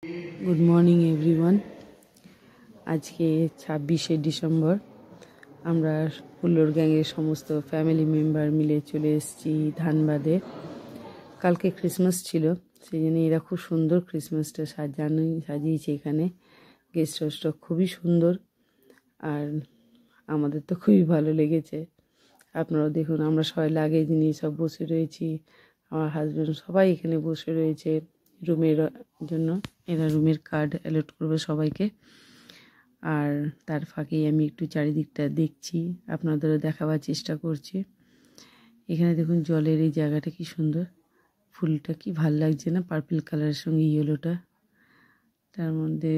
Good morning everyone. आज के 26 December আমরা হুল্লোড় গ্যাংয়ের সমস্ত ফ্যামিলি মেম্বার মিলে চলে এসেছি ধানবাদে। কালকে ক্রিসমাস ছিল, সেই জন্য এরা খুব সুন্দর ক্রিসমাসটা সাজিয়েছে। এখানে গেস্ট হাউসটা খুবই সুন্দর আর আমাদের তো খুবই ভালো লেগেছে। আপনারাও দেখুন, আমরা সবাই লাগেজ নিয়ে সব বসে রয়েছি। আমার হাজব্যান্ড সবাই এখানে বসে রয়েছে রুমের জন্য। এরা রুমের কার্ড অ্যালট করবে সবাইকে। আর তার ফাঁকেই আমি একটু চারিদিকটা দেখছি, আপনাদেরও দেখাবার চেষ্টা করছি। এখানে দেখুন জলের এই জায়গাটা কি সুন্দর, ফুলটা কি ভাল লাগছে না, পার্পল কালারের সঙ্গে ইয়েলোটা। তার মধ্যে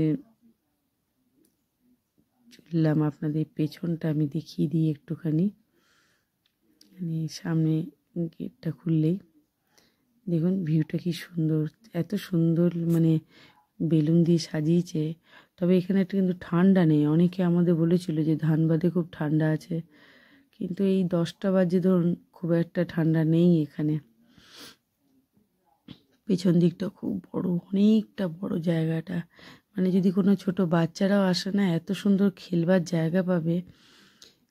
চললাম, আপনাদের পেছনটা আমি দেখিয়ে দিই একটুখানি। সামনে গেটটা খুললেই দেখুন ভিউটা কি সুন্দর, এত সুন্দর মানে বেলুন দিয়ে সাজিয়েছে। তবে এখানে একটা কিন্তু ঠান্ডা নেই। অনেকে আমাদের বলেছিল যে ধানবাদে খুব ঠান্ডা আছে, কিন্তু এই 10টা বাজে ধরুন খুব একটা ঠান্ডা নেই এখানে। পেছন দিকটা খুব বড়, অনেকটা বড় জায়গাটা। মানে যদি কোনো ছোট বাচ্চারাও আসে না, এত সুন্দর খেলবার জায়গা পাবে।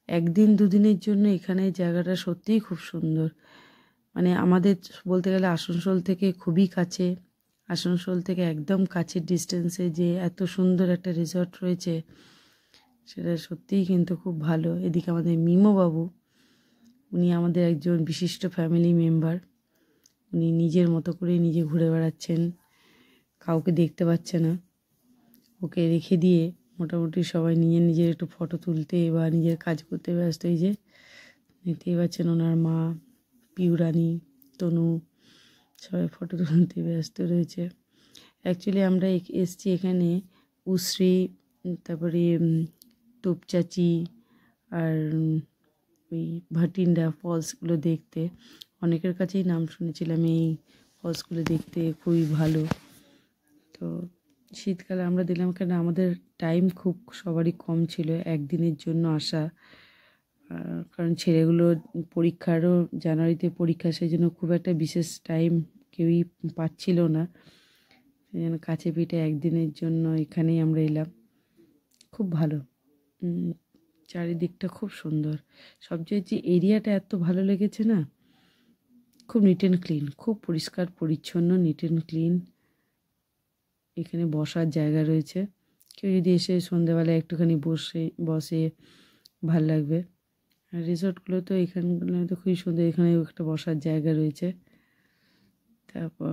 একদিন দুদিনের জন্য এখানে জায়গাটা সত্যিই খুব সুন্দর। মানে আমাদের বলতে গেলে আসানসোল থেকে খুবই কাছে, আসানসোল থেকে একদম কাছের ডিস্টেন্সে যে এত সুন্দর একটা রিসর্ট রয়েছে, সেটা সত্যিই কিন্তু খুব ভালো। এদিকে আমাদের মিমো বাবু, উনি আমাদের একজন বিশিষ্ট ফ্যামিলি মেম্বার। উনি নিজের মতো করে নিজে ঘুরে বেড়াচ্ছেন, কাউকে দেখতে পাচ্ছে না। ওকে রেখে দিয়ে মোটামুটি সবাই নিজের একটু ফটো তুলতে বা নিজের কাজ করতে ব্যস্ত। এই যে দেখতেই পাচ্ছেন ওনার মা, পিউরানি, তনু সবাই ফটো তুলতে ব্যস্ত রয়েছে। অ্যাকচুয়ালি আমরা এসছি এখানে উশ্রী, তারপরে তোপচাচি আর ওই ভাটিন্ডা ফলসগুলো দেখতে। অনেকের কাছেই নাম শুনেছিলাম এই ফলসগুলো দেখতে খুবই ভালো। তো শীতকালে আমরা দিলাম, কেন আমাদের টাইম খুব সবারই কম ছিল একদিনের জন্য আসা। কারণ ছেলেগুলো পরীক্ষারও জানুয়ারিতে পরীক্ষা, সেই জন্য খুব একটা বিশেষ টাইম কেউই পাচ্ছিল না। সেই জন্য কাছে পিঠে একদিনের জন্য এখানেই আমরা এলাম। খুব ভালো, চারিদিকটা খুব সুন্দর। সবচেয়ে যে এরিয়াটা এত ভালো লেগেছে না, খুব নিট অ্যান্ড ক্লিন, খুব পরিষ্কার পরিচ্ছন্ন, নিট অ্যান্ড ক্লিন। এখানে বসার জায়গা রয়েছে, কেউ যদি এসে সন্ধ্যেবেলায় একটুখানি বসে ভাল লাগবে। আর রিসর্টগুলো তো এখানগুলো তো খুবই সুন্দর। এখানে একটা বসার জায়গা রয়েছে। তারপর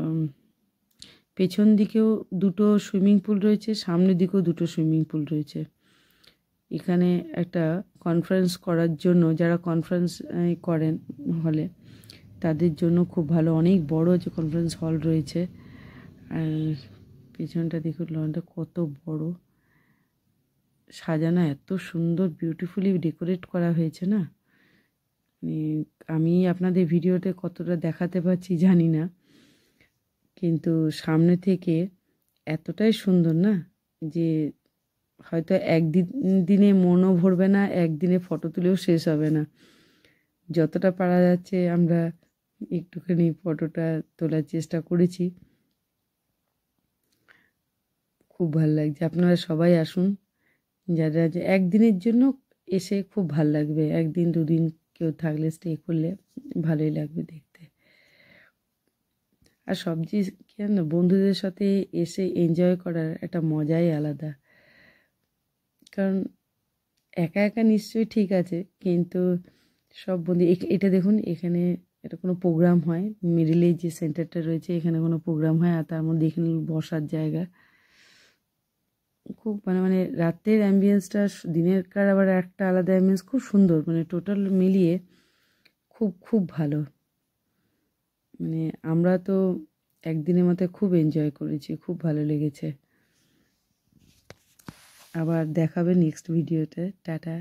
পেছন দিকেও দুটো সুইমিং পুল রয়েছে, সামনের দিকেও দুটো সুইমিং পুল রয়েছে। এখানে একটা কনফারেন্স করার জন্য, যারা কনফারেন্স করেন হলে, তাদের জন্য খুব ভালো। অনেক বড় যে কনফারেন্স হল রয়েছে। আর পেছনটা দেখুন লনটা কত বড়, সাজানো এত সুন্দর, বিউটিফুলি ডেকোরেট করা হয়েছে না। আমি আপনাদের ভিডিওতে কতটা দেখাতে পারছি জানি না, কিন্তু সামনে থেকে এতটাই সুন্দর না যে হয়তো দিনে মনও ভরবে না, একদিনে ফটো তুলেও শেষ হবে না। যতটা পারা যাচ্ছে আমরা একটুখানি ফটোটা তোলার চেষ্টা করেছি। খুব ভালো লাগছে। আপনারা সবাই আসুন, যারা যে একদিনের জন্য এসে খুব ভাল লাগবে। একদিন দুদিন কেউ থাকলে, স্টে করলে ভালোই লাগবে দেখতে। আর সবচেয়ে কেন বন্ধুদের সাথে এসে এনজয় করার একটা মজাই আলাদা। কারণ একা একা নিশ্চয়ই ঠিক আছে, কিন্তু সব বন্ধু, এটা দেখুন এখানে এটা কোনো প্রোগ্রাম হয়, মিডিলে যে সেন্টারটা রয়েছে এখানে কোনো প্রোগ্রাম হয়, আর তার মধ্যে এখানে বসার জায়গা। খুব মানে রাতের অ্যাম্বিয়েন্সটা দিনেরকার আবার একটা আলাদা অ্যাম্বিয়েন্স, খুব সুন্দর। মানে টোটাল মিলিয়ে খুব খুব ভালো। মানে আমরা তো একদিনের মধ্যে খুব এনজয় করেছি, খুব ভালো লেগেছে। আবার দেখাবে নেক্সট ভিডিওতে। টাটা।